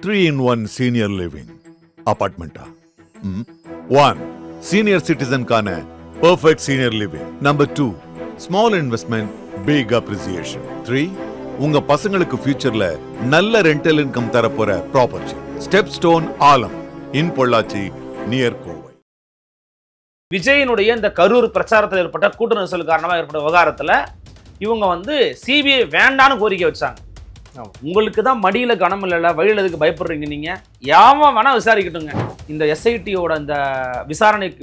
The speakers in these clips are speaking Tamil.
3-in-1 senior living apartment. 1. Senior citizen kana perfect senior living. Number 2. Small investment, big appreciation. 3. உங்க பசங்களுக்கு ஃபியூச்சர்ல நல்ல ரெண்டல் இன்கம் தரப்போற ப்ராப்பர்ட்டி. ஸ்டெப்ஸ்டோன் ஆலம் இன் பொள்ளாச்சி நியர் கோவை. விஜயினுடைய இந்த கரூர் பிரச்சாரத்தில் ஏற்பட்ட கூட்ட நெரிசல் காரணமாக ஏற்பட்ட விவகாரத்தில் இவங்க சிபிஐ வேண்டான்னு கோரிக்கை வச்சாங்க. உங்களுக்கு தான் மடியில் கனம் இல்லைல்ல, வழியில் எதுக்கு பயப்படுறீங்க நீங்கள்? யாவன் வேணால் விசாரிக்கட்டுங்க. இந்த எஸ்ஐடியோட இந்த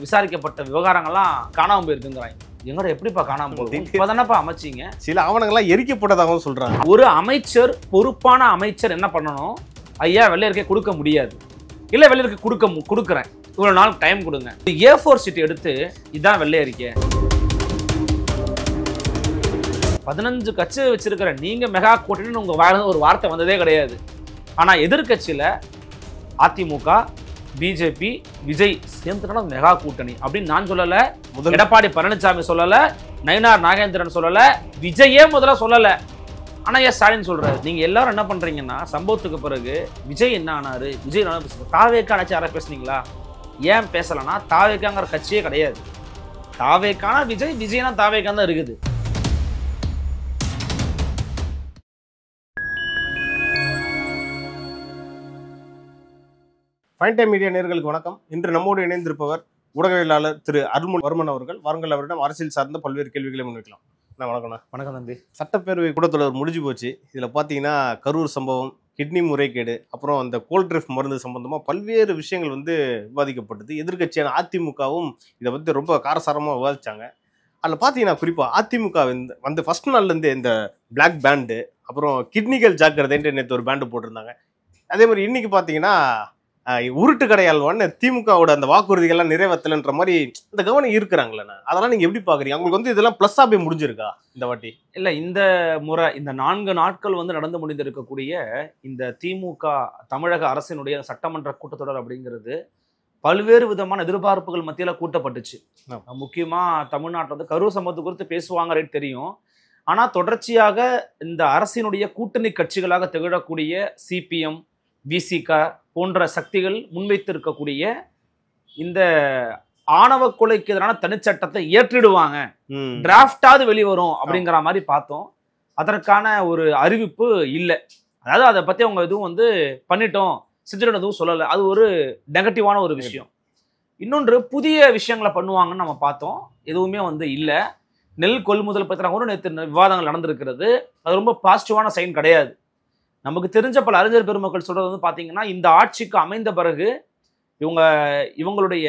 விசாரிக்கப்பட்ட விவகாரங்கள்லாம் காணாமல் போயிருக்குங்கிறாங்க. எங்கட எப்படிப்பா காணாமல் போகுது? இப்போதானப்பா அமைச்சிங்க. சில ஆவணங்கள்லாம் எரிக்கப்பட்டதாகவும் சொல்கிறாங்க. ஒரு அமைச்சர், பொறுப்பான அமைச்சர் என்ன பண்ணணும்? ஐயா வெள்ளையருக்கே கொடுக்க முடியாது, இல்லை வெள்ளையருக்கு கொடுக்குறேன், இவ்வளோ நாள் டைம் கொடுங்க. A4 சீட் எடுத்து இதுதான் வெள்ளை அறிக்கை. 15 கட்சி வச்சிருக்கிற நீங்க மெகா கூட்டணின்னு உங்க ஒரு வார்த்தை வந்ததே கிடையாது. ஆனா எதிர்கட்சியில அதிமுக, பிஜேபி, விஜய் சேர்ந்துக்கணும் மெகா கூட்டணி அப்படின்னு நான் சொல்லல, எடப்பாடி பழனிசாமி சொல்லல, நயினார் நாகேந்திரன் சொல்லல, விஜயே முதல்ல சொல்லல. ஆனா ஏன் ஸ்டாலின் சொல்றாரு? நீங்க எல்லாரும் என்ன பண்றீங்கன்னா, சம்பவத்துக்கு பிறகு விஜய் என்ன ஆனாரு, விஜய் தாவேக்கா அழைச்சி யாரை பேசுனீங்களா? ஏன் பேசலன்னா, தாவேக்காங்கிற கட்சியே கிடையாது. தாவேக்கான விஜய், விஜய்னா தாவேக்கான் தான் இருக்குது. ஃபைன் டைம் மீடியா நேயர்களுக்கு வணக்கம். இன்று நம்மோடு இணைந்திருப்பவர் ஊடகவியலாளர் திரு அருள்மொழிவர்மன் அவர்கள். வாருங்கள் அவரிடம் அரசியல் சார்ந்த பல்வேறு கேள்விகளை முன்வைக்கலாம். வணக்கம்ண்ணா. வணக்கம் தம்பி. சட்டப்பேரவை கூட்டத்தொடர் முடிஞ்சு போச்சு. இதில் பார்த்தீங்கன்னா கரூர் சம்பவம், கிட்னி முறைகேடு, அப்புறம் அந்த கோல்ட்ரிஃப் மருந்து சம்பந்தமாக பல்வேறு விஷயங்கள் விவாதிக்கப்பட்டது. எதிர்கட்சியான அதிமுகவும் இதை பற்றி ரொம்ப காரசாரமாக விவாதிச்சாங்க. அதில் பார்த்தீங்கன்னா குறிப்பாக அதிமுக ஃபர்ஸ்ட் நாள்லேருந்து இந்த பிளாக் பேண்டு, அப்புறம் கிட்னிகள் ஜாக்கிரதைன்ட்டு நேற்று ஒரு பேண்டு போட்டிருந்தாங்க. அதே மாதிரி இன்னைக்கு பார்த்தீங்கன்னா உருட்டு கடையாள்வான்னு திமுகவோட அந்த வாக்குறுதிகள்லாம் நிறைவேற்றலன்ற மாதிரி இந்த கவனம் இருக்கிறாங்களேண்ணா. அதெல்லாம் நீங்க எப்படி பாக்குறீங்க? அவங்களுக்கு இதெல்லாம் பிளஸ்ஸா போய் முடிஞ்சிருக்கா இந்த வாட்டி? இல்ல, இந்த முறை இந்த 4 நாட்கள் நடந்து முடிந்திருக்கக்கூடிய இந்த திமுக தமிழக அரசினுடைய சட்டமன்ற கூட்டத்தொடர் அப்படிங்கிறது பல்வேறு விதமான எதிர்பார்ப்புகள் மத்தியில கூட்டப்பட்டுச்சு. முக்கியமா தமிழ்நாட்டில் கரூர் சம்பவத்தை குறித்து பேசுவாங்க தெரியும். ஆனா தொடர்ச்சியாக இந்த அரசினுடைய கூட்டணி கட்சிகளாக திகழக்கூடிய சிபிஎம், விசிக போன்ற சக்திகள் முன்வைத்திருக்கக்கூடிய இந்த ஆணவ கொலைக்கு எதிரான தனிச்சட்டத்தை ஏற்றிடுவாங்க, டிராஃப்டாவது வெளிவரும் அப்படிங்கிற மாதிரி பார்த்தோம். அதற்கான ஒரு அறிவிப்பு இல்லை. அதாவது அதை பத்தி அவங்க எதுவும் பண்ணிட்டோம், செஞ்சிடும் எதுவும் சொல்லலை. அது ஒரு நெகட்டிவான ஒரு விஷயம். இன்னொன்று, புதிய விஷயங்களை பண்ணுவாங்கன்னு நம்ம பார்த்தோம், எதுவுமே இல்லை. நெல் கொள்முதல் பத்தின கூட நேற்று விவாதங்கள் நடந்திருக்கிறது. அது ரொம்ப பாசிட்டிவான சைன் கிடையாது. நமக்கு தெரிஞ்ச பல அறிஞர் பெருமக்கள் சொல்றது பார்த்தீங்கன்னா, இந்த ஆட்சிக்கு அமைந்த பிறகு இவங்களுடைய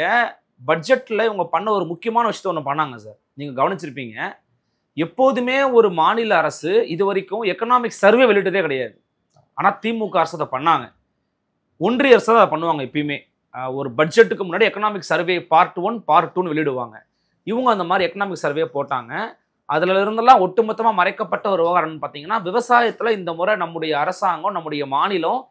பட்ஜெட்ல இவங்க பண்ண ஒரு முக்கியமான விஷயத்த ஒன்று பண்ணாங்க சார். நீங்க கவனிச்சிருப்பீங்க, எப்போதுமே ஒரு மாநில அரசு இது வரைக்கும் எக்கனாமிக் சர்வே வெளியிட்டதே கிடையாது. ஆனா திமுக அரசு அதை பண்ணாங்க. ஒன்றிய அரசு அதை பண்ணுவாங்க. எப்பயுமே ஒரு பட்ஜெட்டுக்கு முன்னாடி எக்கனாமிக் சர்வே பார்ட் 1 பார்ட் 2 வெளியிடுவாங்க. இவங்க அந்த மாதிரி எக்கனாமிக் சர்வே போட்டாங்க. அதுல இருந்தெல்லாம் ஒட்டுமொத்தமா மறைக்கப்பட்ட ஒரு விவகாரம்னு பார்த்தீங்கன்னா, விவசாயத்துல இந்த முறை நம்முடைய அரசாங்கம், நம்முடைய மாநிலம்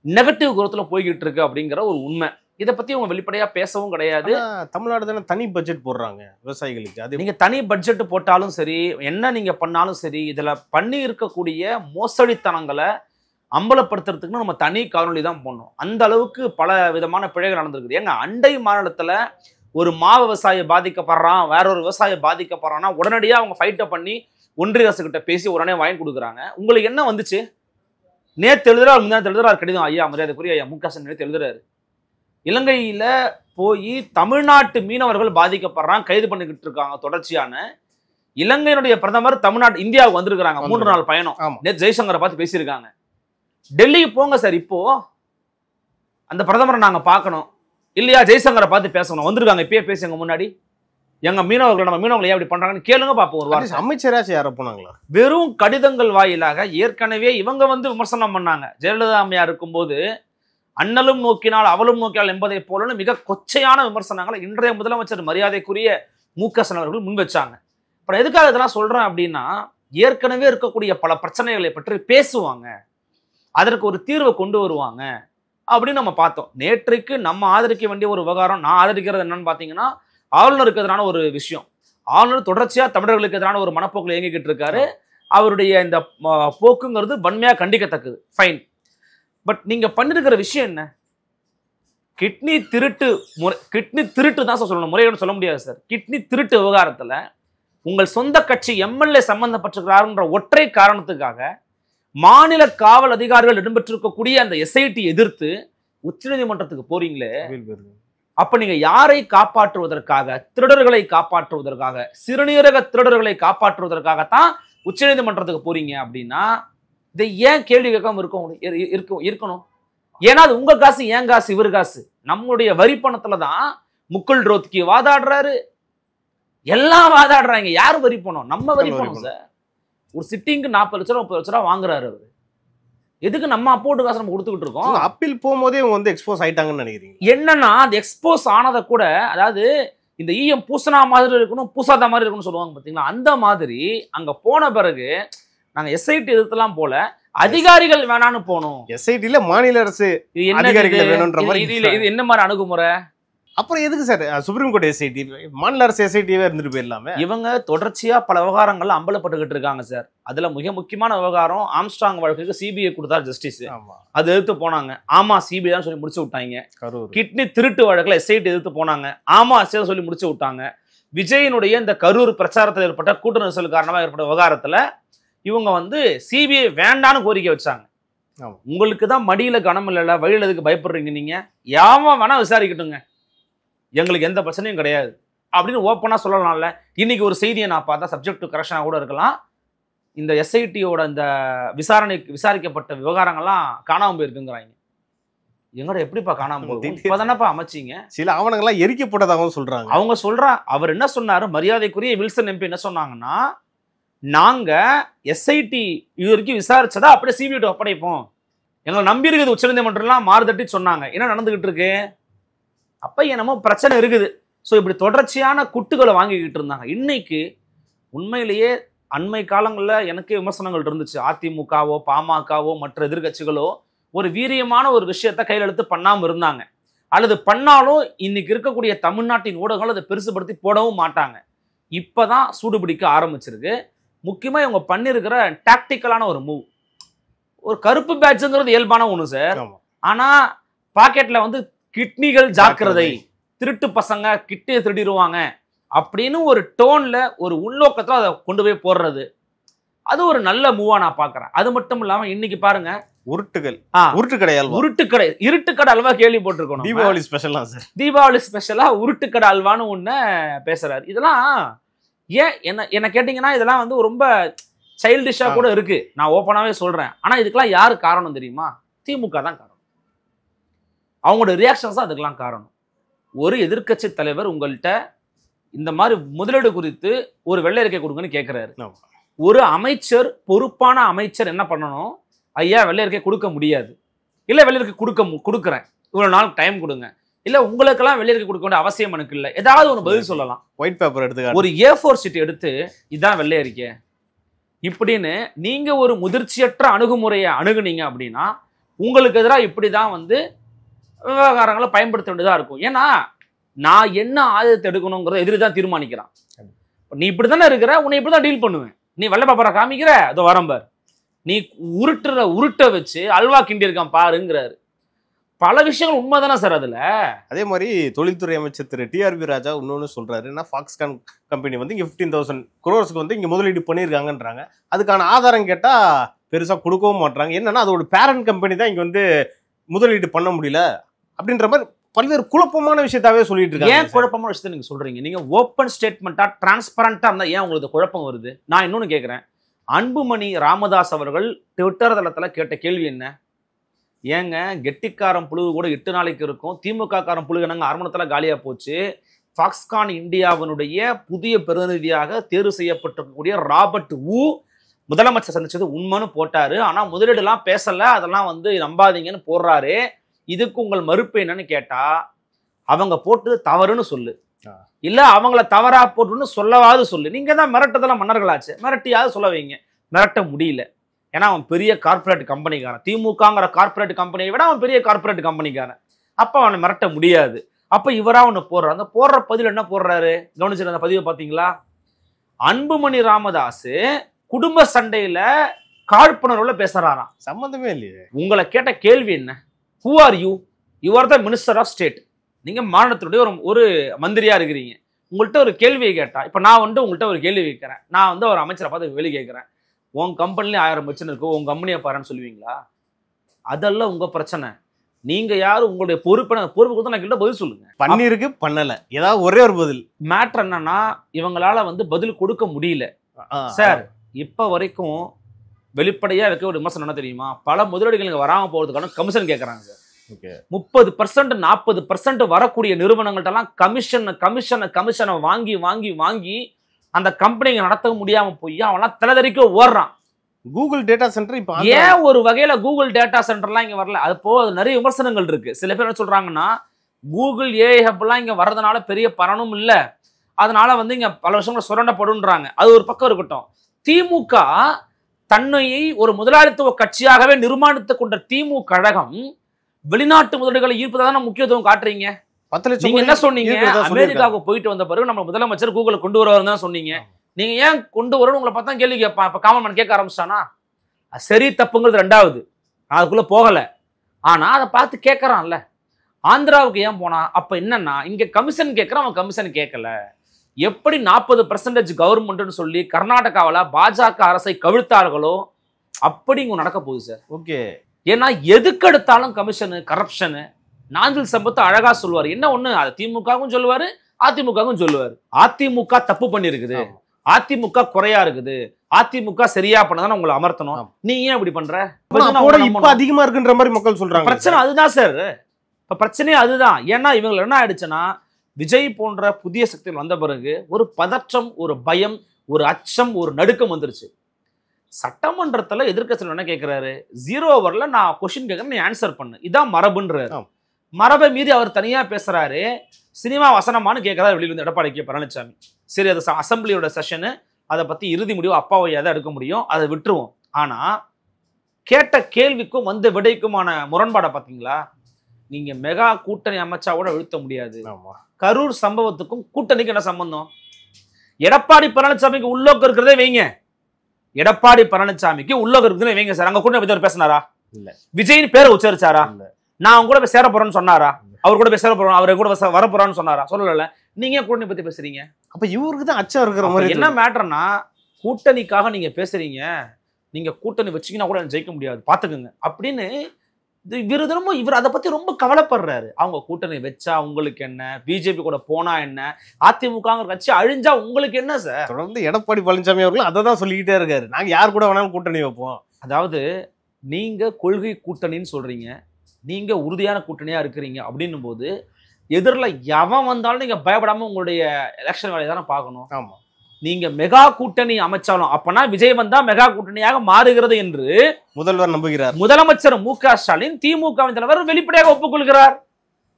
நெகட்டிவ் குரோத்ல போய்கிட்டு இருக்கு அப்படிங்கிற ஒரு உண்மை. இதை பத்தி அவங்க வெளிப்படையா பேசவும் கிடையாது. தமிழ்நாடு தானே தனி பட்ஜெட் போடுறாங்க விவசாயிகளுக்கு. அது நீங்க தனி பட்ஜெட் போட்டாலும் சரி, என்ன நீங்க பண்ணாலும் சரி, இதுல பண்ணி இருக்கக்கூடிய மோசடித்தனங்களை அம்பலப்படுத்துறதுக்குன்னு நம்ம தனி காணொலி தான் போடணும். அந்த அளவுக்கு பல விதமான பிழைகள் நடந்திருக்குது. ஏங்க, அண்டை மாநிலத்துல ஒரு விவசாயி பாதிக்கப்படுறான், வேற ஒரு விவசாயி பாதிக்கப்படுறான்னா உடனடியாக அவங்க ஃபைட்டை பண்ணி ஒன்றிய அரசு கிட்ட பேசி உடனே வாங்கி கொடுக்குறாங்க. உங்களுக்கு என்ன வந்துச்சு? நேற்று எழுதுறாரு, முன்னாடி எழுதுறாரு கடிதம். ஐயா மரியாதைக்குரிய ஐயா முக ஸ்டாலின் நேற்று எழுதுறாரு, இலங்கையில போய் தமிழ்நாட்டு மீனவர்கள் பாதிக்கப்படுறாங்க, கைது பண்ணிக்கிட்டு இருக்காங்க. தொடர்ச்சியான இலங்கையினுடைய பிரதமர் இந்தியாவுக்கு வந்திருக்கிறாங்க, 3 நாள் பயணம். நேற்று ஜெய்சங்கரை பார்த்து பேசியிருக்காங்க. டெல்லிக்கு போங்க சார், இப்போ அந்த பிரதமரை நாங்க பார்க்கணும் இல்லையா? ஜெய்சங்கரை பார்த்து பேசணும், வந்திருக்காங்க, இப்பயே பேசுங்க. முன்னாடி எங்க மீனவர்கள், நம்ம மீனவர்கள் ஏன் அப்படி பண்றாங்கன்னு கேளுங்க பாப்போம். ஒரு வாரம் அமைச்சராச்சும் யார போனாங்களா? வெறும் கடிதங்கள் வாயிலாக ஏற்கனவே இவங்க விமர்சனம் பண்ணாங்க. ஜெயலலிதா அம்மையார் இருக்கும்போது அண்ணலும் நோக்கினால் அவளும் நோக்கினால் என்பதை போலன்னு மிக கொச்சையான விமர்சனங்களை இன்றைய முதலமைச்சர் மரியாதைக்குரிய முக ஸ்டாலின் அவர்கள் முன் வச்சாங்க. அப்புறம் எதுக்காக இதெல்லாம் சொல்றேன் அப்படின்னா, ஏற்கனவே இருக்கக்கூடிய பல பிரச்சனைகளை பற்றி பேசுவாங்க, அதற்கு ஒரு தீர்வை கொண்டு வருவாங்க அப்படின்னு நம்ம பார்த்தோம். நேற்றைக்கு நம்ம ஆதரிக்க வேண்டிய ஒரு விவகாரம், நான் ஆதரிக்கிறது என்னன்னு பார்த்தீங்கன்னா, ஆளுநருக்கு எதிரான ஒரு விஷயம். ஆளுநர் தொடர்ச்சியா தமிழர்களுக்கு எதிரான ஒரு மனப்போக்கில் இயங்கிக்கிட்டு இருக்காரு. அவருடைய இந்த போக்குங்கிறது வன்மையா கண்டிக்கத்தக்கது. ஃபைன். பட் நீங்க பண்ணிருக்கிற விஷயம் என்ன? கிட்னி திருட்டு தான் சொல்லணும், முறையோட சொல்ல முடியாது சார். கிட்னி திருட்டு விவகாரத்துல உங்கள் சொந்த கட்சி எம்எல்ஏ சம்பந்தப்பட்டிருக்கிறாருன்ற ஒற்றை காரணத்துக்காக மாநில காவல் அதிகாரிகள் இடம்பெற்றிருக்கக்கூடிய அந்த எஸ்ஐடி எதிர்த்து உச்சநீதிமன்றத்துக்கு போறீங்களே, அப்ப நீங்க யாரை காப்பாற்றுவதற்காக? திருடர்களை காப்பாற்றுவதற்காக, சிறுநீரக திருடர்களை காப்பாற்றுவதற்காகத்தான் உச்சநீதிமன்றத்துக்கு போறீங்க அப்படின்னா இதை ஏன் கேள்வி கேட்காம இருக்கணும்? ஏன்னா அது உங்க காசு, ஏன் காசு, இவர் காசு. நம்மளுடைய வரி பணத்துலதான் முகுல் ரோத்கி வாதாடுறாரு, எல்லாம் வாதாடுறாங்க. யாரு வரி பணம்? நம்ம வரி பணம் சார். ஒரு சிட்டிங்கு 40 லட்சம் 30 லட்ச ரூபா வாங்குறாரு அவரு. எதுக்கு நம்ம அப்போட்டு காசு நம்ம கொடுத்துக்கிட்டு இருக்கோம்? அப்பீல் போகும்போதே இவங்க வந்து எக்ஸ்போஸ் ஆயிட்டாங்கன்னு நினைக்கிறீங்க? என்னன்னா அது எக்ஸ்போஸ் ஆனதை கூட, அதாவது இந்த ஈயம் பூசணா மாதிரி இருக்கணும், பூசாத மாதிரி இருக்கணும்னு சொல்லுவாங்க பாத்தீங்களா, அந்த மாதிரி அங்க போன பிறகு நாங்க எஸ்ஐடி எதிர்த்தெல்லாம் போல, அதிகாரிகள் வேணான்னு போனோம். எஸ்ஐடில மாநில அரசு அதிகாரிகள் வேணும்ன்ற மாதிரி இது என்ன மாதிரி அணுகுமுறை? அப்புறம் எதுக்கு சார் சுப்ரீம் கோர்ட் எஸ்ஐடி? மாநில அரசு எஸ்ஐடியே இருந்துட்டு போயிடலாமே. இவங்க தொடர்ச்சியா பல விவகாரங்கள்ல அம்பலப்பட்டுக்கிட்டு இருக்காங்க சார். அதுல மிக முக்கியமான விவகாரம் ஆம்ஸ்ட்ராங் வழக்குக்கு சிபிஐ கொடுத்தார் ஜஸ்டிஸ். அது எதிர்த்து போனாங்க, ஆமா சிபிஐ தான் சொல்லி முடிச்சு விட்டாங்க. கிட்னி திருட்டு வழக்குல எஸ்ஐடி எதிர்த்து போனாங்க, ஆமா எஸ்ஐ சொல்லி முடிச்சு விட்டாங்க. விஜயனுடைய இந்த கரூர் பிரச்சாரத்தில் ஏற்பட்ட கூட்ட நெரிசல் காரணமாக ஏற்பட்ட விவகாரத்துல இவங்க வந்து சிபிஐ வேண்டான்னு கோரிக்கை வச்சாங்க. உங்களுக்கு தான் மடியில கனம் இல்ல, வழியில எதுக்கு பயப்படுறீங்க? நீங்க யாவ வேணா விசாரிக்கட்டுங்க, எங்களுக்கு எந்த பிரச்சனையும் கிடையாது அப்படின்னு ஓப்பனா சொல்லலாம்ல. இன்னைக்கு ஒரு செய்தியை நான் பார்த்தா சப்ஜெக்ட் டு கரெக்ஷனா கூட இருக்கலாம். இந்த எஸ்ஐடியோட இந்த விசாரிக்கப்பட்ட விவகாரங்கள்லாம் காணாம போயிருக்குங்கிறாங்க. எங்கட எப்படிப்பா காணாம போகும்? இப்பதானப்பா அமைச்சிங்க. சில ஆவணங்கள்லாம் எரிக்கப்பட்டதாகவும் சொல்றாங்க. அவங்க அவர் என்ன சொன்னாரு, மரியாதைக்குரிய வில்சன் எம்பி என்ன சொன்னாங்கன்னா, நாங்க எஸ்ஐடி இது வரைக்கும் விசாரிச்சதா அப்படியே சிபிஐ ஒப்படைப்போம், எங்களை நம்பி இருக்குது உச்சநீதிமன்றம்லாம் மாறுதட்டி சொன்னாங்க. என்ன நடந்துகிட்டு இருக்கு? அப்ப என்னமோ பிரச்சனை இருக்குது. ஸோ இப்படி தொடர்ச்சியான குட்டுகளை வாங்கிக்கிட்டு இருந்தாங்க. இன்னைக்கு உண்மையிலேயே அண்மை காலங்களில் எனக்கு விமர்சனங்கள் இருந்துச்சு. அதிமுகவோ பாமகவோ மற்ற எதிர்கட்சிகளோ ஒரு வீரியமான ஒரு விஷயத்த கையில் எடுத்து பண்ணாமல் இருந்தாங்க, அல்லது பண்ணாலும் இன்னைக்கு இருக்கக்கூடிய தமிழ்நாட்டின் ஊடகங்கள் அதை பெருசுபடுத்தி போடவும் மாட்டாங்க. இப்பதான் சூடுபிடிக்க ஆரம்பிச்சிருக்கு. முக்கியமா இவங்க பண்ணிருக்கிற டாக்டிக்கலான ஒரு மூவ். ஒரு கருப்பு பேட்சுங்கிறது இயல்பான ஒண்ணு சார். ஆனா பாக்கெட்ல வந்து கிட்னிகள் ஜாக்கிரதை, திருட்டு பசங்க கிட்னியை திருடிடுவாங்க அப்படின்னு ஒரு டோன்ல ஒரு உள்நோக்கத்துல அதை கொண்டு போய் போடுறது, அது ஒரு நல்ல மூவா நான் பாக்குறேன். அது மட்டும் இல்லாம இன்னைக்கு பாருங்க, இருட்டுக்கடை அல்வா கேள்விப்பட்டிருக்கணும். தீபாவளி ஸ்பெஷலா சார், தீபாவளி ஸ்பெஷலா உருட்டுக்கடை அல்வான்னு ஒண்ணு பேசுறாரு. இதெல்லாம் ஏன் என்ன கேட்டீங்கன்னா இதெல்லாம் வந்து ரொம்ப சைல்டிஷா கூட இருக்கு, நான் ஓப்பனாவே சொல்றேன். ஆனா இதுக்கெல்லாம் யாரு காரணம் தெரியுமா? திமுக தான் காரணம். அவங்களோட ரியாக்ஷன்ஸ் தான் அதுக்கெல்லாம் காரணம். ஒரு எதிர்க்கட்சி தலைவர் உங்கள்கிட்ட இந்த மாதிரி முதலீடு குறித்து ஒரு வெள்ளை அறிக்கை கொடுங்கன்னு கேட்கிறாரு. ஒரு அமைச்சர், பொறுப்பான அமைச்சர் என்ன பண்ணணும்? ஐயா வெள்ளை அறிக்கை கொடுக்க முடியாது, இல்ல வெள்ளை அறிக்கை கொடுக்குறேன், இவ்வளவு நாள் டைம் கொடுங்க, இல்ல உங்களுக்கெல்லாம் வெள்ளை அறிக்கை கொடுக்க வேண்டிய அவசியம் எனக்கு இல்லை, ஏதாவது ஒன்று பதில் சொல்லலாம். ஒயிட் பேப்பர் எடுத்து ஒரு A4 ஷீட் எடுத்து இதான் வெள்ளை அறிக்கை இப்படின்னு நீங்க ஒரு முதிர்ச்சியற்ற அணுகுமுறையை அணுகுனீங்க அப்படின்னா உங்களுக்கு எதிராக இப்படிதான் வந்து விவகாரங்களை பயன்படுத்த வேண்டியதா இருக்கும். ஏன்னா நான் என்ன ஆயுதத்தை எடுக்கணுங்கிறத எதிரிதான் தீர்மானிக்கிறான். நீ இப்படித்தானே இருக்கிற, உன்னை இப்படிதான் டீல் பண்ணுவேன், நீ வெள்ளை பாப்பரை காமிக்கிற அதோ வரம்பார், நீ உருட்டை வச்சு அல்வா கிண்டி இருக்கான் பாருங்கிறாரு. பல விஷயங்கள் உண்மைதானே சார் அதுல. அதே மாதிரி தொழில்துறை அமைச்சர் திரு TRB ராஜா இன்னொன்னு சொல்றாரு, ஃபாக்ஸ்கான் கம்பெனி வந்து இங்க 15,000 crores வந்து இங்க முதலீடு பண்ணியிருக்காங்கன்றாங்க. அதுக்கான ஆதாரம் கேட்டா பெருசா கொடுக்கவும் மாட்டாங்க. என்னன்னா அதோட பேரண்ட் கம்பெனி தான் இங்க வந்து முதலீடு பண்ண முடியல அப்படின்ற மாதிரி பல்வேறு குழப்பமான விஷயத்தாவே சொல்லிட்டு இருக்காங்க. ஏன் குழப்பமான விஷயத்த நீங்க சொல்றீங்க? நீங்க ஓப்பன் ஸ்டேட்மெண்டா டிரான்ஸ்பரண்டா இருந்தா ஏன் உங்களுக்கு குழப்பம் வருது? நான் இன்னொன்னு கேட்கிறேன். அன்புமணி ராமதாஸ் அவர்கள் ட்விட்டர் தளத்துல கேட்ட கேள்வி என்ன? ஏங்க கெட்டிக்காரன் புழு கூட 8 நாளைக்கு இருக்கும், திமுக காரன் புழு என்னங்க அரமணத்துல காலியா போச்சு, ஃபாக்ஸ்கான் இந்தியாவினுடைய புதிய பிரதிநிதியாக தேர்வு செய்யப்பட்டிருக்கக்கூடிய ராபர்ட் வு முதலமைச்சர் சந்திச்சது உண்மைன்னு போட்டாரு. ஆனா முதலீடு எல்லாம் பேசல, அதெல்லாம் வந்து நம்பாதீங்கன்னு போடுறாரு. இதுக்கு உங்கள் மறுப்பு என்னன்னு கேட்டா அவங்க போட்டு தவறுன்னு சொல்லு, இல்ல அவங்கள தவறா போட்டுன்னு சொல்லவாது சொல்லு. நீங்க தான் மிரட்டதெல்லாம் மன்னர்களாச்சு, மிரட்டியாவது சொல்ல வைங்க. மிரட்ட முடியல, ஏன்னா அவன் பெரிய கார்பரேட் கம்பெனிக்காரன். திமுகங்கிற கார்பரேட் கம்பெனியை விட அவன் பெரிய கார்பரேட் கம்பெனிக்காரன். அப்ப அவனை மிரட்ட முடியாது. அப்ப இவரா ஒண்ணு போடுறாரு. அந்த போடுற பதில் என்ன போடுறாரு கவனிச்சு அந்த பதிவை பாத்தீங்களா? அன்புமணி ராமதாஸ் குடும்ப சண்டையில காழ்ப்புணர்வுல பேசுறாராம். சம்பந்தமே இல்லையே. உங்களை கேட்ட கேள்வி என்ன? Who are you? You are the minister of state. நீங்க மாநிலத்தினுடைய ஒரு மந்திரியா இருக்கிறீங்க. உங்கள்கிட்ட ஒரு கேள்வியை கேட்டா, இப்ப நான் உங்கள்கிட்ட ஒரு கேள்வி கேட்கிறேன், நான் ஒரு அமைச்சரை பார்த்து கேள்வி கேட்கிறேன், உன் கம்பெனில 1000 பிரச்சனை இருக்கு, உங்க கம்பெனியை பாருன்னு சொல்லுவீங்களா? அதெல்லாம் உங்க பிரச்சனை. நீங்க யாரும் உங்களுடைய பொறுப்பு கொடுத்து நான் கிட்ட பதில் சொல்லுங்க. பண்ணிருக்கு பண்ணல, ஏதாவது ஒரே ஒரு பதில். மேட்டர் என்னன்னா, இவங்களால பதில் கொடுக்க முடியல சார். இப்ப வரைக்கும் வெளிப்படையா வைக்க ஒரு விமர்சனம் என்ன தெரியுமா? பல முதலீடுகள் இங்க வராம போறதுக்கான கமிஷன் கேட்கறாங்க சார். 30% 40% வரக்கூடிய நிறுவனங்கள்ட்ட கமிஷனை வாங்கி வாங்கி வாங்கி அந்த கம்பெனிங்க நடத்த முடியாம போய் அவன்லாம் தலைதறிக்க ஓடுறான். கூகுள் டேட்டா சென்டர் இப்ப ஏன் ஒரு வகையில கூகுள் டேட்டா சென்டர்லாம் இங்க வரல? அது போக நிறைய விமர்சனங்கள் இருக்கு. சில பேர் என்ன சொல்றாங்கன்னா, கூகுள் ஏஐ ஹப்லாம் இங்க வர்றதுனால பெரிய பலனும் இல்ல, அதனால இங்க பல வருஷங்கள் சுரண்டப்படுன்றாங்க. அது ஒரு பக்கம் இருக்கட்டும். திமுக தன்னையை ஒரு முதலாளித்துவ கட்சியாகவே நிர்மாணித்துக் கொண்ட திமுக கழகம் வெளிநாட்டு முதலீடுகளை ஈர்ப்பதான முக்கியத்துவம் காட்டுறீங்க. நீங்க என்ன சொன்னீங்க? அமெரிக்காவுக்கு போயிட்டு வந்த பிறகு நம்ம முதலமைச்சர் கூகுளை கொண்டு வருவாருன்னு தான் சொன்னீங்க. நீங்க ஏன் கொண்டு வரணும் உங்களை பார்த்தா கேள்வி கேட்பான். இப்ப காமன் மேன் கேட்க ஆரம்பிச்சானா? சரி தப்புங்கிறது ரெண்டாவது, அதுக்குள்ள போகல. ஆனா அதை பார்த்து கேட்கறான்ல. ஆந்திராவுக்கு ஏன் போனா? அப்ப என்னன்னா, இங்க கமிஷன் கேட்கறான், அவன் கமிஷன் கேட்கல. எப்படி 40% கவர்மெண்ட்னு சொல்லி கர்நாடகாவில் பாஜக அரசை கவிழ்த்தார்களோ அப்படி இங்க நடக்க போகுது சார். ஓகே. ஏன்னா எதுக்கு எடுத்தாலும் கமிஷனு, கரப்ஷனு. நாஞ்சில் சம்பத் அழகா சொல்லுவார். என்ன ஒண்ணு, அது திமுகவும் சொல்லுவாரு, அதிமுகவும் சொல்லுவாரு. அதிமுக தப்பு பண்ணிருக்குது, அதிமுக குறையா இருக்குது, அதிமுக சரியா பண்ணதான உங்களை அமர்த்தணும். நீ ஏன் இப்படி பண்ற? இப்ப அதிகமா இருக்குன்ற மாதிரி மக்கள் சொல்றாங்க. பிரச்சனை அதுதான் சார். இப்ப பிரச்சனையே அதுதான். ஏன்னா இவங்க என்ன ஆயிடுச்சுன்னா, விஜய் போன்ற புதிய சக்திகள் வந்த பிறகு ஒரு பதற்றம், ஒரு பயம், ஒரு அச்சம், ஒரு நடுக்கம் வந்துருச்சு. சட்டமன்றத்துல எதிர்க்கட்சியில் என்ன கேட்கிறாரு? 0 ஓவர்ல நான் கொஸ்டின் கேட்கறேன், நீ ஆன்சர் பண்ணு, இதான் மரபுன்றாரு. மரபை மீறி அவர் தனியா பேசுறாரு. சினிமா வசனமானு கேட்கறாரு வெளியில இருந்து எடப்பாடி கே பழனிசாமி. சரி, அது அசம்பிளியோட செஷனு, அதை பத்தி இறுதி முடிவு அப்பாவை எதை எடுக்க முடியும், அதை விட்டுருவோம். ஆனா கேட்ட கேள்விக்கும் விடைக்குமான முரண்பாடை பாத்தீங்களா? நீங்க மெகா கூட்டணி அமைச்சா கூட வீழ்த்த முடியாது. கரூர் சம்பவத்துக்கும் கூட்டணிக்கு என்ன சம்பந்தம்? எடப்பாடி பழனிசாமிக்கு உள்ளோக்கு இருக்கிறதே வைங்க, எடப்பாடி பழனிசாமிக்கு உள்ளோக்கு இருக்கிறதே வைங்க சார். அங்க கூட்டணி பத்தி பேசினாரா? இல்ல. விஜயின் பேரை உச்சரிச்சாரா? நான் அவங்க கூட போய் சேர போறேன்னு சொன்னாரா? அவர் கூட போய் சேர போறோம், அவரை கூட வர போறான்னு சொன்னாரா? சொல்லல. நீங்க கூட்டணி பத்தி பேசுறீங்க. அப்ப இவருக்கு தான் அச்சம் இருக்கிற மாதிரி. என்ன மேட்டர்னா, கூட்டணிக்காக நீங்க பேசுறீங்க, நீங்க கூட்டணி வச்சீங்கன்னா கூட ஜெயிக்க முடியாது பாத்துக்குங்க அப்படின்னு இவர் அதை பத்தி ரொம்ப கவலைப்படுறாரு. அவங்க கூட்டணி வச்சா உங்களுக்கு என்ன, பிஜேபி கூட போனா என்ன, அதிமுக கட்சி அழிஞ்சா உங்களுக்கு என்ன சார்? தொடர்ந்து எடப்பாடி பழனிசாமி அவர்கள் அதை தான் சொல்லிக்கிட்டே இருக்காரு. நாங்க யார் கூட வேணாலும் கூட்டணி வைப்போம். அதாவது நீங்க கொள்கை கூட்டணின்னு சொல்றீங்க, நீங்க உறுதியான கூட்டணியா இருக்கிறீங்க அப்படின்னும் போது எதிரில் எவன் வந்தாலும் நீங்க பயப்படாம உங்களுடைய எலெக்ஷன் வேலையை தானே பார்க்கணும். ஆமா. நீங்க மெகா கூட்டணி அமைச்சாலும் அப்பனா விஜய் வந்தா மெகா கூட்டணியாக மாறுகிறது என்று முதல்வர் நம்புகிறார். முதலமைச்சர் மு.க. ஸ்டாலின் திமுக தலைவர் வெளிப்படையாக ஒப்புக்கொள்கிறார்.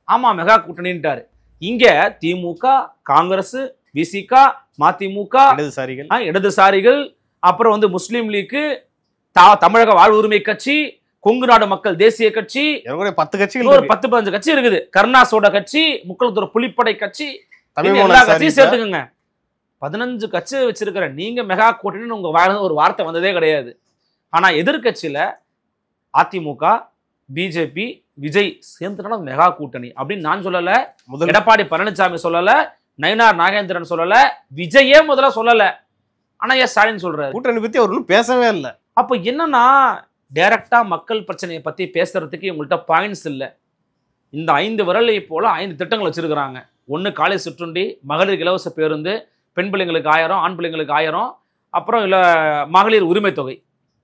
ஆமா மெகா கூட்டணின்ட்டாரு. இங்க திமுக, காங்கிரஸ், விசிக, மதிமுக, இடதுசாரிகள், அப்புறம் முஸ்லீம் லீக், தமிழக வாழ்வுரிமை கட்சி, கொங்கு நாடு மக்கள் தேசிய கட்சி, 10 கட்சிகள், 10-15 கட்சி இருக்குது. கருணாசோட கட்சி, முக்களத்தூர் புலிப்படை கட்சி, எல்லா கட்சியும் சேர்த்துக்குங்க. 15 கட்சி வச்சிருக்கிற நீங்க மெகா கூட்டணின்னு உங்க ஒரு வார்த்தை வந்ததே கிடையாது. ஆனா எதிர்கட்சியில அதிமுக, பிஜேபி, விஜய் சேர்ந்துட்டா மெகா கூட்டணி அப்படின்னு நான் சொல்லல, எடப்பாடி பழனிசாமி சொல்லல, நயினார் நாகேந்திரன் சொல்லல, விஜயே முதல்ல சொல்லல. ஆனா ஏன் ஸ்டாலின் சொல்றாரு? கூட்டணி பத்தி அவர் ஒன்றும் பேசவே இல்லை. அப்ப என்னன்னா, டைரக்டா மக்கள் பிரச்சனையை பத்தி பேசுறதுக்கு உங்கள்கிட்ட பாயிண்ட்ஸ் இல்லை. இந்த 5 விரலை போல 5 திட்டங்கள் வச்சிருக்கிறாங்க. ஒன்னு காலை சிற்றுண்டி, மகளிர் இலவச பேருந்து, பெண் பிள்ளைங்களுக்கு 1000, ஆண் பிள்ளைங்களுக்கு 1000, அப்புறம் இல்ல மகளிர் உரிமை தொகை.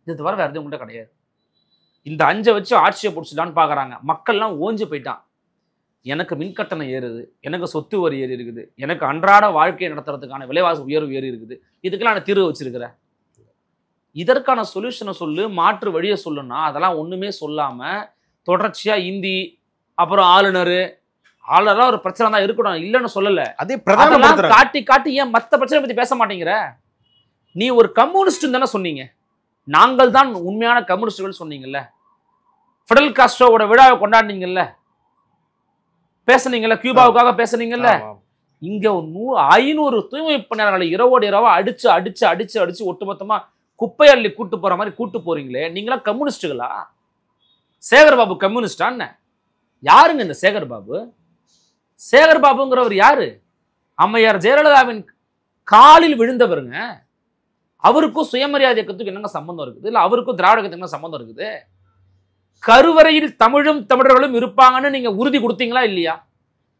இது தவிர வேற எதுவும் உங்கள்கிட்ட கிடையாது. இந்த 5 வச்சு ஆட்சியை பிடிச்சிட்டான்னு பாக்குறாங்க. மக்கள்லாம் ஓஞ்சு போயிட்டான். எனக்கு மின்கட்டணம் ஏறுது, எனக்கு சொத்து வரி ஏறி இருக்குது, எனக்கு அன்றாட வாழ்க்கையை நடத்துறதுக்கான விலைவாசி உயர்வு ஏறி இருக்குது, இதுக்கெல்லாம் நான் தீர்வு வச்சிருக்கிறேன். இதற்கான சொல்யூஷனை சொல்லு, மாற்று வழியை சொல்லுன்னா அதெல்லாம் ஒண்ணுமே சொல்லாம தொடர்ச்சியா இந்தி, அப்புறம் ஆளுநர் ஒரு பிரச்சனை தான் இருக்கணும், இல்லைன்னு சொல்லல. அதே பிரதான காட்டி காட்டி ஏன் மத்த பிரச்சனை பத்தி பேச மாட்டேங்கிற? நீ ஒரு கம்யூனிஸ்ட் தானே சொன்னீங்க, நாங்கள் தான் உண்மையான கம்யூனிஸ்டுகள் சொன்னீங்கல்ல, ஃபிடல் காஸ்ட்ரோவோட விழாவை கொண்டாடினீங்கல்ல, பேசுனீங்கல்ல, கியூபாவுக்காக பேசுனீங்கல்ல. இங்க 500 தூய்மை பணியாளர்களை இரவோடு இரவா அடிச்சு அடிச்சு அடிச்சு அடிச்சு ஒட்டுமொத்தமா குப்பை அள்ளி கூட்டு போற மாதிரி கூட்டு போறீங்களே, நீங்களா கம்யூனிஸ்டுகளா? சேகர் பாபு கம்யூனிஸ்டா என்ன? யாருங்க இந்த சேகர் பாபு? சேகர் பாபுங்கிறவர் யாரு? அம்மையார் ஜெயலலிதாவின் காலில் விழுந்தவருங்க. அவருக்கும் சுயமரியாதை இயக்கத்துக்கு என்னங்க சம்பந்தம் இருக்குது? இல்ல அவருக்கும் திராவிட இயக்கத்துக்கு என்ன சம்பந்தம் இருக்குது? கருவறையில் தமிழும் தமிழர்களும் இருப்பாங்கன்னு நீங்க உறுதி கொடுத்தீங்களா இல்லையா?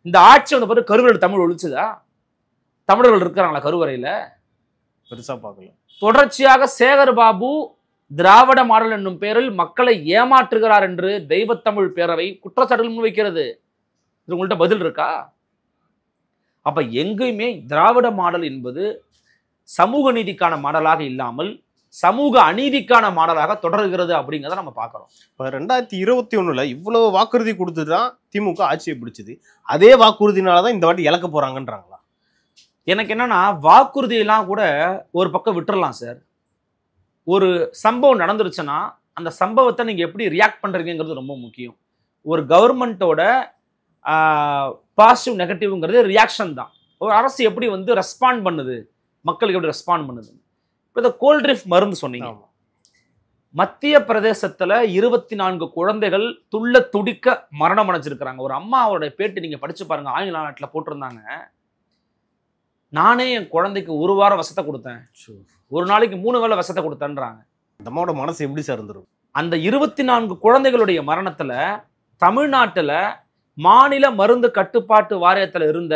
இந்த ஆட்சி வந்த பிறகு கருவறையில் தமிழ் ஒழிச்சுதா? தமிழர்கள் இருக்கிறாங்களா கருவறையில? பெருசா பார்க்கல. தொடர்ச்சியாக சேகர் பாபு திராவிட மாடல் என்னும் பெயரில் மக்களை ஏமாற்றுகிறார் என்று தெய்வத்தமிழ் பேரவை குற்றச்சாட்டுகள் முன்வைக்கிறது. இது உங்கள்கிட்ட பதில் இருக்கா? அப்ப எங்கேயுமே திராவிட மாடல் என்பது சமூக நீதிக்கான மாடலாக இல்லாமல் சமூக அநீதிக்கான மாடலாக தொடர்கிறது அப்படிங்கிறத நம்ம பார்க்கிறோம். இப்போ 2021 இவ்வளவு வாக்குறுதி கொடுத்துதான் திமுக ஆட்சியை பிடிச்சது. அதே வாக்குறுதினாலதான் இந்த வாட்டி இழக்க போறாங்கன்றாங்களா? எனக்கு என்னன்னா, வாக்குறுதியெல்லாம் கூட ஒரு பக்கம் விட்டுறலாம் சார். ஒரு சம்பவம் நடந்துருச்சுன்னா அந்த சம்பவத்தை நீங்க எப்படி ரியாக்ட் பண்றீங்கிறது ரொம்ப முக்கியம். ஒரு கவர்மெண்டோட பாசிட்டிவ் நெகட்டிவ்ங்கிறது ரியாக்ஷன் தான். ஒரு அரசு எப்படி வந்து ரெஸ்பாண்ட் பண்ணுது, மக்களுக்கு எப்படி ரெஸ்பாண்ட் பண்ணுது. இப்போ இந்த கோல்ட்ரிஃப் மருந்து சொன்னீங்க. மத்திய பிரதேசத்துல 24 குழந்தைகள் துள்ள துடிக்க மரணம் அடைஞ்சிருக்கிறாங்க. ஒரு அம்மா அவருடைய பேட்டி நீங்க படிச்சு பாருங்க, ஆங்கில நாட்டில் போட்டிருந்தாங்க. நானே என் குழந்தைக்கு 1 வாரம் விஷத்தை கொடுத்தேன், ஒரு நாளைக்கு 3 வேளை விஷத்தை கொடுத்தேன்றாங்க. அந்த அம்மாவோட மனசு எப்படி சார் இருந்துரும்? அந்த 24 குழந்தைகளுடைய மரணத்துல தமிழ்நாட்டுல மாநில மருந்து கட்டுப்பாட்டு வாரியத்தில் இருந்த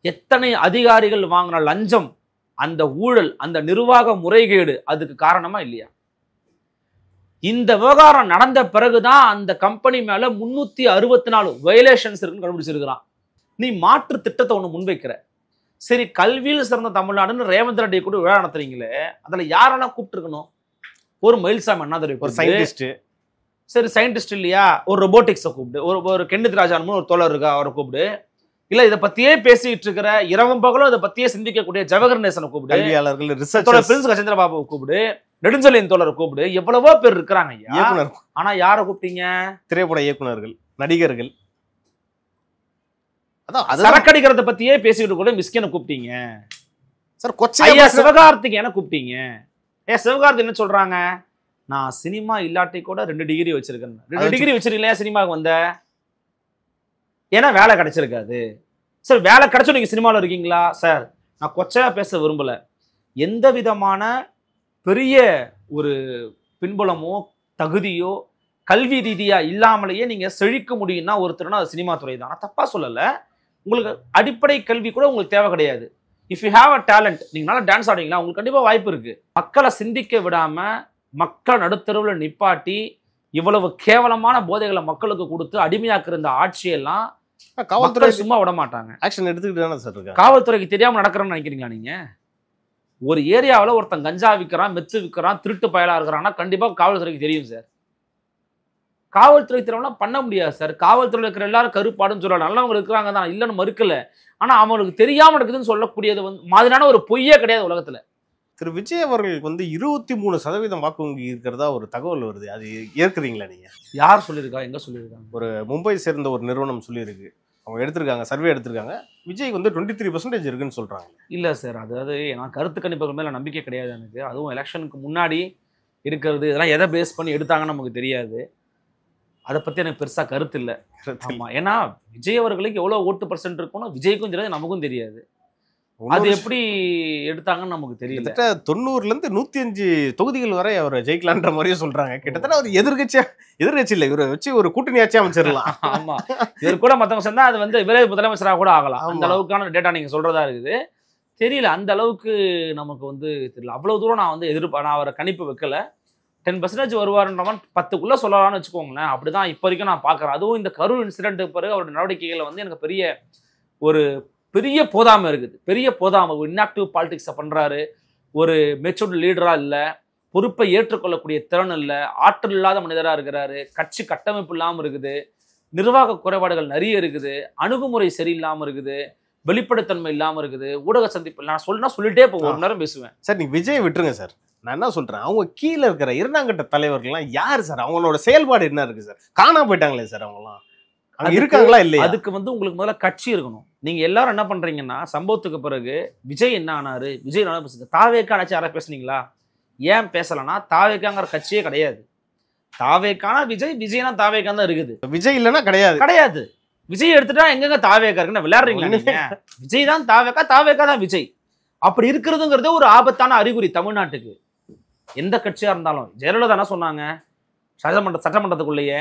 எத்தனை அதிகாரிகள் வாங்கின லஞ்சம், அந்த ஊழல், அந்த நிர்வாக முறைகேடு அதுக்கு காரணமா இல்லையா? இந்த விவகாரம் நடந்த பிறகுதான் அந்த கம்பெனி மேல 364 வயலேஷன்ஸ் இருக்குன்னு கண்டுபிடிச்சிருக்கிறான். நீ மாற்று திட்டத்தை ஒண்ணு முன்வைக்கிற. சரி, கல்வியில் சிறந்த தமிழ்நாடுன்னு ரேவந்த் ரெட்டி கூட விழா நடத்துறீங்களே, அதுல யாரெல்லாம் கூப்பிட்டு இருக்கணும்? ஒரு மயில்சாமி அண்ணாதுரை, ஒரு சயின்டிஸ்ட். சரி, சயின்டிஸ்ட் இல்லையா, ஒரு ரொபோட்டிக்ஸை கூப்பிடு. ஒரு கெண்டித் ராஜான்னு ஒரு தோழர் இருக்கா, அவரை கூப்பிடு. இல்ல இதை பத்தியே பேசிட்டு இருக்கிற இரவும் பகலும் இதை பத்தியே சிந்திக்கக்கூடிய ஜவஹர் நேசனை கூப்பிடு, கல்வியாளர்கள், பிரின்ஸ் கஜேந்திர பாபுவை கூப்பிடு, நெடுஞ்செழியன் தோழரை கூப்பிடு. எவ்வளவோ பேர் இருக்கிறாங்க ஐயா. ஆனா யாரை கூப்பிட்டீங்க? திரைப்பட இயக்குனர்கள், நடிகர்கள். சரக்கடிக்கிறத பத்தியே பேசிட்டு கூட மிஸ்கினை கூப்பிட்டீங்க சார். ஐயா சிவகார்த்திகேயனை கூப்பிட்டீங்க. சிவகார்த்திகேயன் என்ன சொல்றாங்க? நான் சினிமா இல்லாட்டி கூட 2 டிகிரி வச்சிருக்கேன். 2 டிகிரி வச்சிருக்கீங்களா சினிமாவுக்கு வந்த? ஏன்னா வேலை கிடைச்சிருக்காது. சார் வேலை கிடைச்சா நீங்க சினிமாவில் இருக்கீங்களா? சார் நான் கொச்சையா பேச விரும்பல. எந்த விதமான பெரிய ஒரு பின்புலமோ தகுதியோ கல்வி ரீதியா இல்லாமலேயே நீங்க செழிக்க முடியும்னா ஒருத்தர்னா அது சினிமா துறை தான். நான் தப்பா சொல்லல. உங்களுக்கு அடிப்படை கல்வி கூட உங்களுக்கு தேவை கிடையாது. If you have a talent, நீங்க நல்லா டான்ஸ் ஆடுவீங்களா, உங்களுக்கு கண்டிப்பா வாய்ப்பு இருக்கு. மக்களை சிந்திக்க விடாம மக்கள் நடுத்தருவில் நிப்பாட்டி இவ்வளவு கேவலமான போதைகளை மக்களுக்கு கொடுத்து அடிமையாக்குற இந்த ஆட்சியெல்லாம் காவல்துறை சும்மா விட மாட்டாங்க. ஆக்ஷன் எடுத்துக்கிட்டு தானே சார் இருக்காங்க. காவல்துறைக்கு தெரியாம நடக்கிறேன்னு நினைக்கிறீங்களா நீங்க? ஒரு ஏரியாவில் ஒருத்தன் கஞ்சா விற்கிறான், மெத்து விற்கிறான், திருட்டு பயலா இருக்கிறான்னா கண்டிப்பா காவல்துறைக்கு தெரியும் சார். காவல்துறை திறவெல்லாம் பண்ண முடியாது சார். காவல்துறையில் இருக்கிற எல்லாரும் கருப்பாடுன்னு சொல்லலாம், நல்லவங்க இருக்கிறாங்க தான், இல்லைன்னு மறுக்கல. ஆனா அவங்களுக்கு தெரியாம இருக்குதுன்னு சொல்லக்கூடியது மாதிரியான ஒரு பொய்யே கிடையாது உலகத்துல. திரு விஜய் அவர்களுக்கு 23% வாக்கு வங்கி இருக்கிறதா ஒரு தகவல் வருது. அது ஏற்கிறீங்களா நீங்க? யார் சொல்லியிருக்கா, எங்க சொல்லியிருக்காங்க? ஒரு மும்பை சேர்ந்த ஒரு நிறுவனம் சொல்லியிருக்கு. அவங்க எடுத்திருக்காங்க, சர்வே எடுத்திருக்காங்க. விஜய்க்கு 23% இருக்குன்னு சொல்றாங்க. இல்ல சார், அதாவது நான் கருத்து கணிப்புகள் மேல நம்பிக்கை கிடையாது எனக்கு. அதுவும் எலெக்ஷனுக்கு முன்னாடி இருக்கிறது, இதெல்லாம் எதை பேஸ் பண்ணி எடுத்தாங்கன்னு நமக்கு தெரியாது. அதை பத்தி எனக்கு பெருசா கருத்து இல்லை. ஆமா, ஏன்னா விஜய் அவர்களுக்கு எவ்வளவு ஓட்டு % இருக்கும்னு விஜய்க்கும் தெரியாது, நமக்கும் தெரியாது. அது எப்படி எடுத்தாங்கன்னு நமக்கு தெரியல. 90ல 105 தொகுதிகள் வரை அவர் ஜெயிக்கலான்ற மாதிரியே சொல்றாங்க. கிட்டத்தட்ட ஒரு எதிர்கட்சி இல்ல, இவரை வச்சு ஒரு கூட்டணி ஆட்சி அமைச்சிடலாம். ஆமா, இவர் கூட மத்தவங்க சேர்ந்தா அது இவரே முதலமைச்சராக கூட ஆகலாம். அந்த அளவுக்கான டேட்டா நீங்க சொல்றதா இருக்குது. தெரியல, அந்த அளவுக்கு நமக்கு தெரியல. அவ்வளவு தூரம் நான் நான் அவரை கணிப்பு வைக்கல. 10% வருவாருன்ற மாதிரி 10க்குள்ள சொல்லலாம்னு வச்சுக்கோங்களேன். அப்படிதான் இப்போ வரைக்கும் நான் பார்க்குறேன். அதுவும் இந்த கரூர் இன்சிடென்ட்டுக்கு பிறகு அவருடைய நடவடிக்கைகளை எனக்கு பெரிய போதாமை இருக்குது. பெரிய போதாமை. ஒரு இன்ஆக்டிவ் பாலிடிக்ஸை பண்ணுறாரு. ஒரு மெச்சூர்டு லீடராக இல்லை, பொறுப்பை ஏற்றுக்கொள்ளக்கூடிய திறன் இல்லை, ஆற்றல் இல்லாத மனிதராக இருக்கிறாரு. கட்சி கட்டமைப்பு இல்லாமல் இருக்குது, நிர்வாக குறைபாடுகள் நிறைய இருக்குது, அணுகுமுறை சரியில்லாமல் இருக்குது, வெளிப்படைத்தன்மை இல்லாமல் இருக்குது, ஊடக சந்திப்பு. நான் சொல்லிட்டே இப்போ 1 நேரம் பேசுவேன் சார். நீங்க விஜய் விட்டுருங்க சார். நான் என்ன சொல்றேன், அவங்க கீழே இருக்கிற இரண்டாங்கட்ட தலைவர்கள்லாம் யாரு சார்? அவங்களோட செயல்பாடு என்ன இருக்கு சார்? காணாம போயிட்டாங்களே சார் அவங்கலாம். இருக்காங்களா இல்லையா? அதுக்கு உங்களுக்கு முதல்ல கட்சி இருக்கணும். நீங்க எல்லாரும் என்ன பண்றீங்கன்னா, சம்பவத்துக்கு பிறகு விஜய் என்ன ஆனாரு, விஜய் தாவேக்கா ஆச்சு யாராவது பேசுனீங்களா? ஏன் பேசலைன்னா தாவேக்காங்கிற கட்சியே கிடையாது. தாவேக்கான விஜய், விஜய்னா தாவேக்கான் தான் இருக்குது. விஜய் இல்லைன்னா கிடையாது. கிடையாது. விஜய் எடுத்துட்டா எங்கெங்க தாவேக்கா இருக்குன்னு விளையாடுறீங்களா நீங்க? விஜய் தான் தாவேக்கா, தாவேக்கா தான் விஜய். அப்படி இருக்கிறதுங்கிறது ஒரு ஆபத்தான அறிகுறி தமிழ்நாட்டுக்கு. எந்த கட்சியா இருந்தாலும். ஜெயலலிதா என்ன சொன்னாங்க சட்டமன்றத்துக்குள்ளேயே,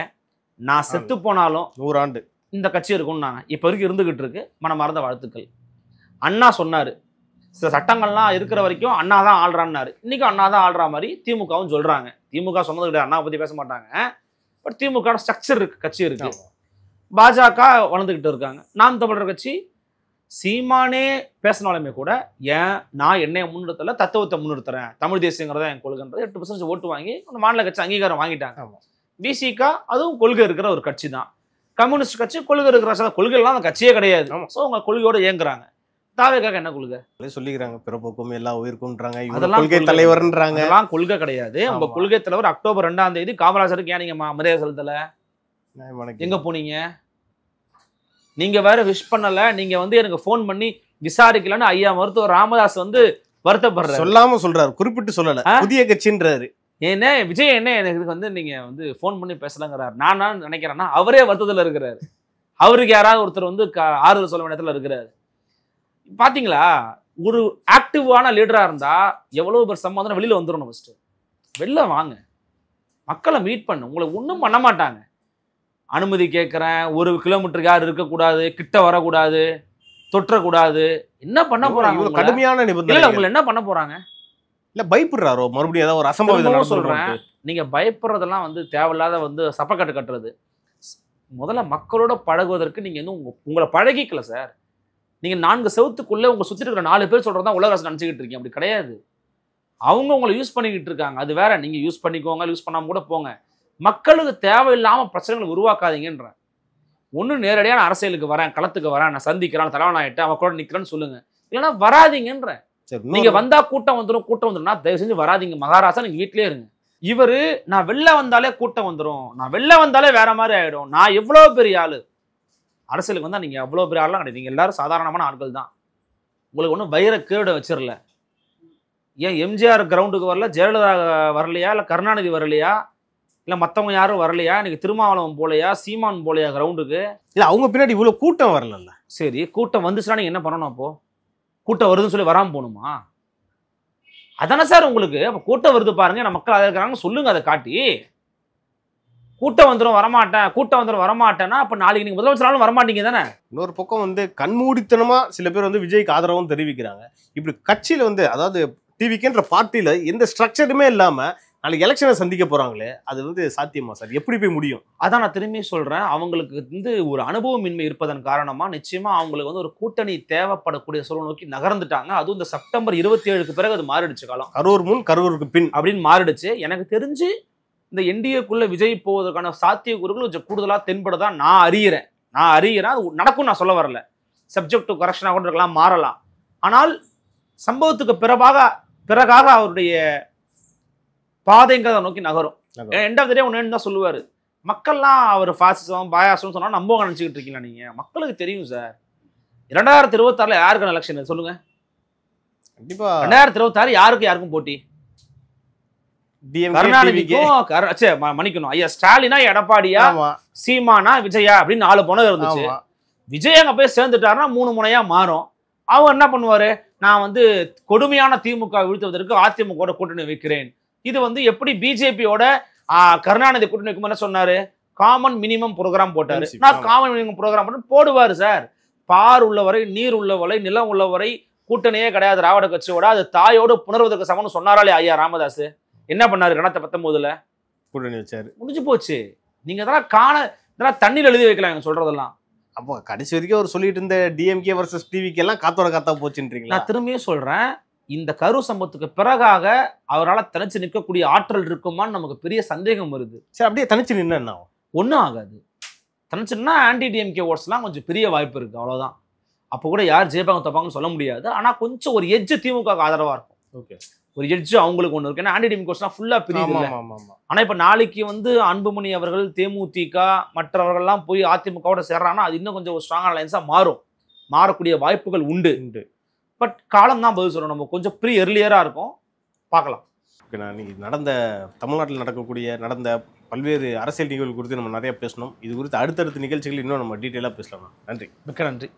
நான் செத்து போனாலும் 100 ஆண்டு இந்த கட்சி இருக்கும்னாங்க. இப்ப வரைக்கும் இருந்துகிட்டு இருக்கு. மனமார்ந்த வாழ்த்துக்கள். அண்ணா சொன்னாரு சில சட்டங்கள்லாம் இருக்கிற வரைக்கும் அண்ணா தான் ஆள்றான்னாரு. இன்னைக்கும் அண்ணா தான் ஆள்ற மாதிரி திமுகவும் சொல்றாங்க. திமுக சொன்னது கிடையாது, அண்ணா பத்தி பேச மாட்டாங்க. பட் திமுக ஸ்ட்ரக்சர் இருக்கு, கட்சி இருக்கு. பாஜக வளர்ந்துகிட்டு இருக்காங்க. நாம் தமிழர் கட்சி சீமானே பேசினாலுமே கூட ஏன் நான் என்னைய முன்னிறுத்தல, தத்துவத்தை முன்னிறுத்துறேன், தமிழ் தேசியங்கிறத என் கொள்கைன்றது 8% ஓட்டு வாங்கி மாநில கட்சி அங்கீகாரம் வாங்கிட்டாங்க. பிசிக அதுவும் கொள்கை இருக்கிற ஒரு கட்சி தான். கம்யூனிஸ்ட் கட்சி கொள்கை இருக்கிற கொள்கைலாம் அந்த கட்சியே கிடையாது. ஸோ அவங்க கொள்கையோட இயங்குறாங்க. தாவேக்காக என்ன கொள்கை சொல்லிக்கிறாங்க? பிறப்புக்கும் எல்லா உயிருக்கும்ன்றாங்க. அதெல்லாம் கொள்கை தலைவர்ன்றாங்க. அதெல்லாம் கொள்கை கிடையாது. உங்க கொள்கை தலைவர் அக்டோபர் 2ஆம் தேதி காமராஜருக்கு ஏன் நீங்க மரியாதை செலுத்தல? எங்க போனீங்க? நீங்க வேற விஷ் பண்ணல. நீங்க வந்து எனக்கு போன் பண்ணி விசாரிக்கலன்னு ஐயா மருத்துவர் ராமதாஸ் வந்து வருத்தப்படுறாரு. சொல்லாம சொல்றாரு, குறிப்பிட்டு சொல்லல. புதிய கட்சின்றாரு. என்ன விஜய் என்ன எனக்கு வந்து நீங்க வந்து போன் பண்ணி பேசலங்கிறாரு. நான் நினைக்கிறேன்னா அவரே வருத்தத்துல இருக்கிறாரு. அவருக்கு யாராவது ஒருத்தர் வந்து ஆறுதல் சொல்ல வேண்டிய இடத்துல இருக்கிறாரு. பாத்தீங்களா, ஒரு ஆக்டிவான லீடரா இருந்தா எவ்வளவு பேர் சம்பாதனை வெளியில வந்துடணும். ஃபர்ஸ்ட் வெளில வாங்க, மக்களை மீட் பண்ணு. உங்களை ஒன்றும் பண்ண மாட்டாங்க. அனுமதி கேட்கிறேன், 1 கிலோமீட்டருக்கு யாரும் இருக்கக்கூடாது, கிட்ட வரக்கூடாது, தொற்றக்கூடாது. என்ன பண்ண போறாங்க? கடுமையான நிபந்தனை. உங்களை என்ன பண்ண போறாங்க? இல்ல பயப்படுறாரோ மறுபடியும் ஏதாவது ஒரு அசம்பாவிதம் சொல்றேன். நீங்க பயப்படுறதெல்லாம் வந்து தேவையில்லாத வந்து சப்பக்கட்டு கட்டுறது. முதல்ல மக்களோட பழகுவதற்கு நீங்க இன்னும் உங்களை பழகிக்கல சார். நீங்க 4 செவத்துக்குள்ள உங்க சுத்தி இருக்கிற 4 பேர் சொல்றதா உலக அரசு நினைச்சுக்கிட்டு இருக்கீங்க. அப்படி கிடையாது. அவங்க உங்களை யூஸ் பண்ணிக்கிட்டு இருக்காங்க. அது வேற. நீங்க யூஸ் பண்ணிக்கோங்க, யூஸ் பண்ணாம கூட போங்க. மக்களுக்கு தேவையில்லாம பிரச்சனைகளை உருவாக்காதீங்கன்ற. ஒண்ணு நேரடியான அரசியலுக்கு வரேன், களத்துக்கு வரேன், நான் சந்திக்கிறேன், தலைவன் ஆயிட்டேன், அவன் கூட நிக்கிறேன்னு சொல்லுங்க. இல்லைன்னா வராதிங்கன்ற. நீங்க வந்தா கூட்டம் வந்துடும் தயவு செஞ்சு வராதிங்க. மகாராசா நீங்க வீட்லயே இருங்க. இவரு நான் வெளில வந்தாலே கூட்டம் வந்துடும், நான் வெளில வந்தாலே வேற மாதிரி ஆயிடும், நான் எவ்வளவு பெரிய ஆளு. அரசியலுக்கு வந்தா நீங்க அவ்வளவு பெரிய ஆள்லாம் கிடையாது. நீங்க எல்லாரும் சாதாரணமான ஆட்கள் தான். உங்களுக்கு ஒன்றும் வைர கேடு வச்சிடல. ஏன் எம்ஜிஆர் கிரவுண்டுக்கு வரல, ஜெயலலிதா வரலையா, இல்ல கருணாநிதி வரலையா, இல்ல மத்தவங்க யாரும் வரலையா, இன்னைக்கு திருமாவளவன் போலையா, சீமான் போலையா கிரவுண்டுக்கு? இல்ல அவங்க பின்னாடி இவ்வளவு கூட்டம் வரல. சரி, கூட்டம் வந்துச்சுன்னா நீங்க என்ன பண்ணணும்? அப்போ கூட்டம் வருதுன்னு சொல்லி வராம போகணுமா? அதானே சார் உங்களுக்கு. அப்ப கூட்டம் வருது பாருங்க, நம்ம மக்கள் அதை இருக்கிறாங்க சொல்லுங்க, அதை காட்டி. கூட்டம் வந்துடும் வரமாட்டேன், கூட்டம் வந்துடும் வரமாட்டேன்னா அப்ப நாளைக்கு நீங்க முதலமைச்சராலும் வரமாட்டீங்க தானே. இன்னொரு பக்கம் வந்து கண்மூடித்தனமா சில பேர் வந்து விஜய்க்கு ஆதரவும் தெரிவிக்கிறாங்க. இப்படி கட்சியில வந்து அதாவது டிவிக்குன்ற பார்ட்டியில எந்த ஸ்ட்ரக்சருமே இல்லாம நாளைக்கு எலெக்ஷனை சந்திக்க போறாங்களே, அது வந்து சாத்தியமா சார்? எப்படி போய் முடியும்? அதான் நான் திரும்பி சொல்றேன். அவங்களுக்கு வந்து ஒரு அனுபவமின்மை இருப்பதன் காரணமா நிச்சயமா அவங்களுக்கு வந்து ஒரு கூட்டணி தேவைப்படக்கூடிய சூழல் நோக்கி நகர்ந்துட்டாங்க. அதுவும் இந்த செப்டம்பர் 27க்கு பிறகு அது மாறிடுச்சு. காலம் கரூர் முன் கரூருக்கு பின் அப்படின்னு மாறிடுச்சு. எனக்கு தெரிஞ்சு இந்த என்டிஏக்குள்ள விஜய் போவதற்கான சாத்தியக்கூறுகள் கொஞ்சம் கூடுதலா தென்படுதான் நான் அறிகிறேன். அது நடக்கும் நான் சொல்ல வரல. சப்ஜெக்ட் டு கரெக்ஷனாக கூட இருக்கலாம், மாறலாம். ஆனால் சம்பவத்துக்கு பிறகாக அவருடைய பாதைங்கிறத நோக்கி நகரும். எண்ட் ஆஃப் த டே ஒன்று தான் சொல்லுவாரு, மக்கள்லாம் அவர் பாசிசம் பாயாசம் சொன்னா நம்ப நினைச்சுக்கிட்டு இருக்கீங்களா நீங்க? மக்களுக்கு தெரியும் சார். 2026 யாருக்கான எலெக்ஷன் சொல்லுங்க? கண்டிப்பா 2026 யாருக்கும் போட்டி? கருணாநிதிக்கும் மன்னிக்கணும் ஐயா ஸ்டாலினா, எடப்பாடியா, சீமானா, விஜயா அப்படின்னு 4 முனை இருந்துச்சு. விஜய் அங்க போய் சேர்ந்துட்டாருன்னா 3 முனையா மாறும். அவன் என்ன பண்ணுவாரு, நான் வந்து கொடுமையான திமுக வீழ்த்துவதற்கு அதிமுக கூட்டணி வைக்கிறேன். இது வந்து எப்படி பிஜேபியோட கருணாநிதி கூட்டணி வைக்கும் என்ன சொன்னாரு, காமன் மினிமம் ப்ரோக்ராம் போட்டாரு. நான் காமன் மினிமம் ப்ரோக்ராம் போடுவாரு சார். பார் உள்ளவரை, நீர் உள்ளவரை, நிலம் உள்ளவரை கூட்டணியே கிடையாது திராவிட கட்சியோட, அது தாயோடு புணர்வதற்கு சமம்னு சொன்னாராலே ஐயா ராமதாஸ். என்ன பண்ணாரு 2019 கூட்டணி வச்சாரு, முடிஞ்சு போச்சு. நீங்க இதெல்லாம் தண்ணியில் எழுதி வைக்கலாம் சொல்றதெல்லாம். அப்போ கடைசி வரைக்கும் அவர் சொல்லிட்டு இருந்த டிஎம்கே வர்சஸ் டிவிக்கு எல்லாம் காத்தோட காத்தா போச்சுன்றீங்களா? நான் திரும்பியும் சொல்றேன், இந்த கரூர் சம்பவத்துக்கு பிறகாக அவரால் தனிச்சு நிற்கக்கூடிய ஆற்றல் இருக்குமான்னு நமக்கு பெரிய சந்தேகம் வருது. சரி, அப்படியே தனிச்சு நின்று என்ன ஒன்றும் ஆகாது. தனிச்சுன்னா ஆன்டி டிஎம்கே ஓட்ஸ்லாம் கொஞ்சம் பெரிய வாய்ப்பு இருக்கு, அவ்வளவுதான். அப்போ கூட யார் ஜெயிப்பாங்க தப்பாங்கன்னு சொல்ல முடியாது. ஆனா கொஞ்சம் ஒரு எட்ஜ் திமுக ஆதரவா இருக்கும். ஓகே, ஒரு எட்ஜ் அவங்களுக்கு ஒன்று இருக்கு. ஏன்னா ஆன்டி டிஎம்கே ஓட்ஸ்லாம் ஃபுல்லா பிரியுது. ஆனா இப்ப நாளைக்கு வந்து அன்புமணி அவர்கள், தேமுதிக மற்றவர்கள்லாம் போய் அதிமுகவோட சேர்றாங்கன்னா அது இன்னும் கொஞ்சம் ஒரு ஸ்ட்ராங் அலைன்ஸா மாறக்கூடிய வாய்ப்புகள் உண்டு. பட் காலம் தான் பதில் சொல்லணும். நம்ம கொஞ்சம் ப்ரீ எர்லியரா இருக்கும், பார்க்கலாம். ஓகேண்ணா, இன்னைக்கு நடந்த தமிழ்நாட்டில் நடந்த பல்வேறு அரசியல் நிகழ்வு குறித்து நம்ம நிறைய பேசணும். இது குறித்து அடுத்தடுத்த நிகழ்ச்சிகள் இன்னும் நம்ம டீட்டெயிலாக பேசலாம்ண்ணா. நன்றி. மிக்க நன்றி.